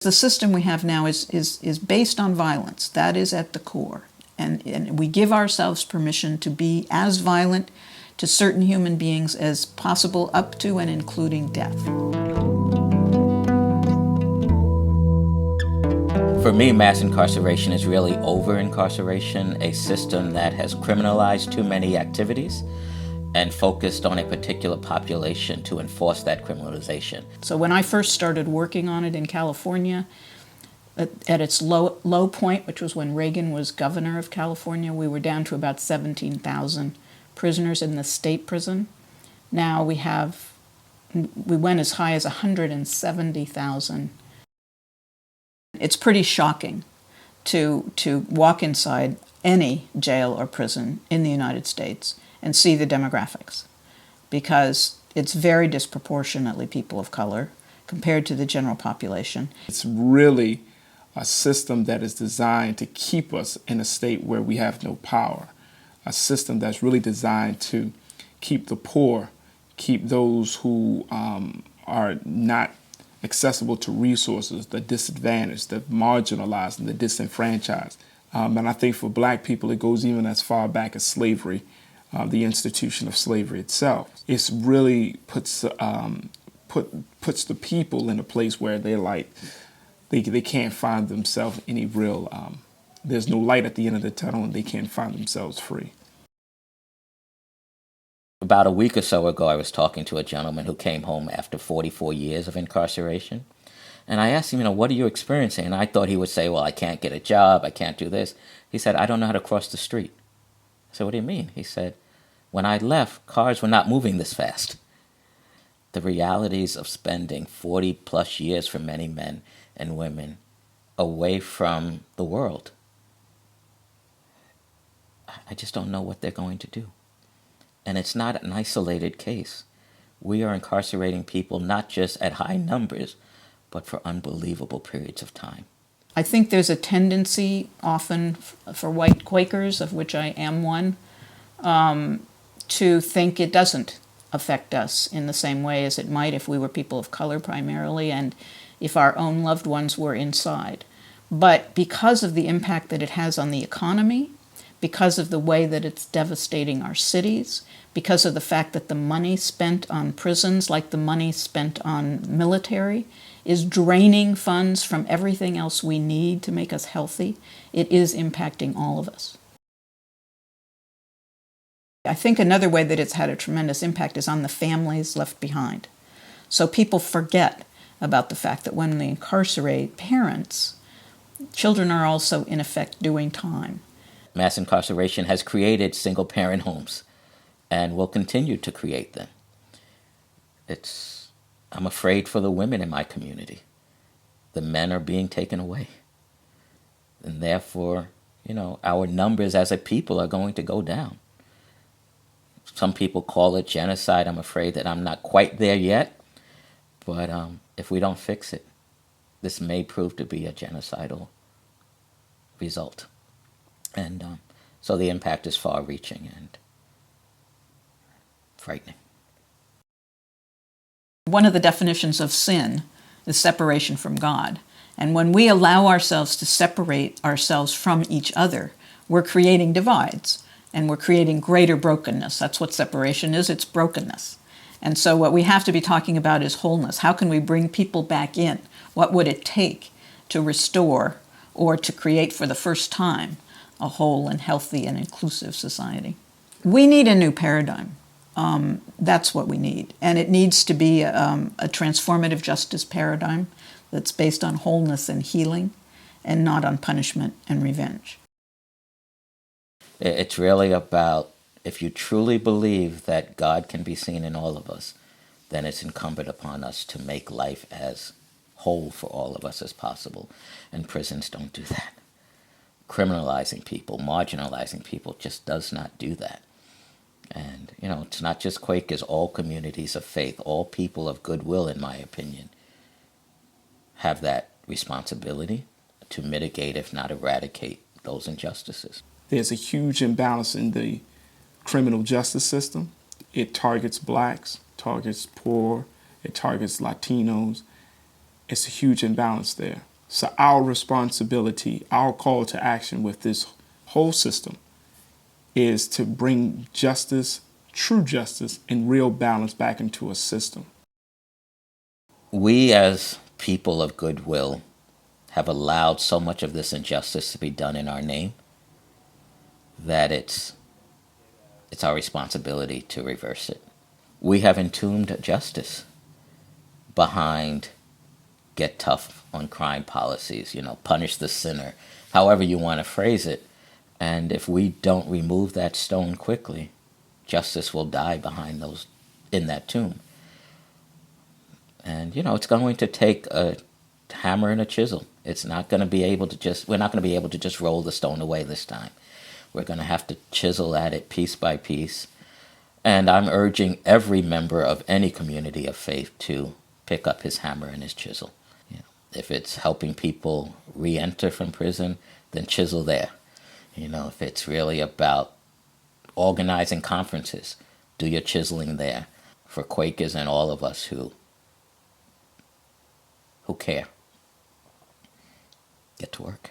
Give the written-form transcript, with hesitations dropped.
The system we have now is based on violence. That is at the core. And we give ourselves permission to be as violent to certain human beings as possible, up to and including death. For me, mass incarceration is really over-incarceration, a system that has criminalized too many activities and focused on a particular population to enforce that criminalization. So when I first started working on it in California, at its low point, which was when Reagan was governor of California, we were down to about 17,000 prisoners in the state prison. Now we went as high as 170,000. It's pretty shocking to walk inside any jail or prison in the United States and see the demographics, because it's very disproportionately people of color compared to the general population. It's really a system that is designed to keep us in a state where we have no power, a system that's really designed to keep the poor, keep those who are not accessible to resources, the disadvantaged, the marginalized, and the disenfranchised. And I think for Black people, it goes even as far back as slavery, the institution of slavery itself. It's really puts the people in a place where they're like, they can't find themselves any real, there's no light at the end of the tunnel, and they can't find themselves free. About a week or so ago, I was talking to a gentleman who came home after 44 years of incarceration. And I asked him, what are you experiencing? And I thought he would say, well, I can't get a job, I can't do this. He said, I don't know how to cross the street. I said, what do you mean? He said, when I left, cars were not moving this fast. The realities of spending 40 plus years for many men and women away from the world, I just don't know what they're going to do. And it's not an isolated case. We are incarcerating people not just at high numbers, but for unbelievable periods of time. I think there's a tendency often for white Quakers, of which I am one, to think it doesn't affect us in the same way as it might if we were people of color primarily and if our own loved ones were inside. But because of the impact that it has on the economy, because of the way that it's devastating our cities, because of the fact that the money spent on prisons, like the money spent on military, is draining funds from everything else we need to make us healthy, it is impacting all of us. I think another way that it's had a tremendous impact is on the families left behind. So people forget about the fact that when they incarcerate parents, children are also in effect doing time. Mass incarceration has created single-parent homes and will continue to create them. I'm afraid for the women in my community. The men are being taken away. And therefore, our numbers as a people are going to go down. Some people call it genocide. I'm afraid that I'm not quite there yet. But if we don't fix it, this may prove to be a genocidal result. And so the impact is far-reaching and frightening. One of the definitions of sin is separation from God. And when we allow ourselves to separate ourselves from each other, we're creating divides and we're creating greater brokenness. That's what separation is, it's brokenness. And so what we have to be talking about is wholeness. How can we bring people back in? What would it take to restore or to create for the first time a whole and healthy and inclusive society? We need a new paradigm. That's what we need. And it needs to be a transformative justice paradigm that's based on wholeness and healing and not on punishment and revenge. It's really about, if you truly believe that God can be seen in all of us, then it's incumbent upon us to make life as whole for all of us as possible. And prisons don't do that. Criminalizing people, marginalizing people just does not do that. And, it's not just Quakers, all communities of faith, all people of goodwill, in my opinion, have that responsibility to mitigate, if not eradicate, those injustices. There's a huge imbalance in the criminal justice system. It targets Blacks, targets poor, it targets Latinos. It's a huge imbalance there. So our responsibility, our call to action with this whole system is to bring justice, true justice, and real balance back into a system. We as people of goodwill have allowed so much of this injustice to be done in our name that it's our responsibility to reverse it. We have entombed justice behind get tough on crime policies, punish the sinner, however you want to phrase it. And if we don't remove that stone quickly, justice will die behind those in that tomb. And it's going to take a hammer and a chisel. It's not going to be able to we're not going to be able to just roll the stone away this time. We're going to have to chisel at it piece by piece. And I'm urging every member of any community of faith to pick up his hammer and his chisel. If it's helping people re-enter from prison, then chisel there. If it's really about organizing conferences, do your chiseling there for Quakers and all of us who care. Get to work.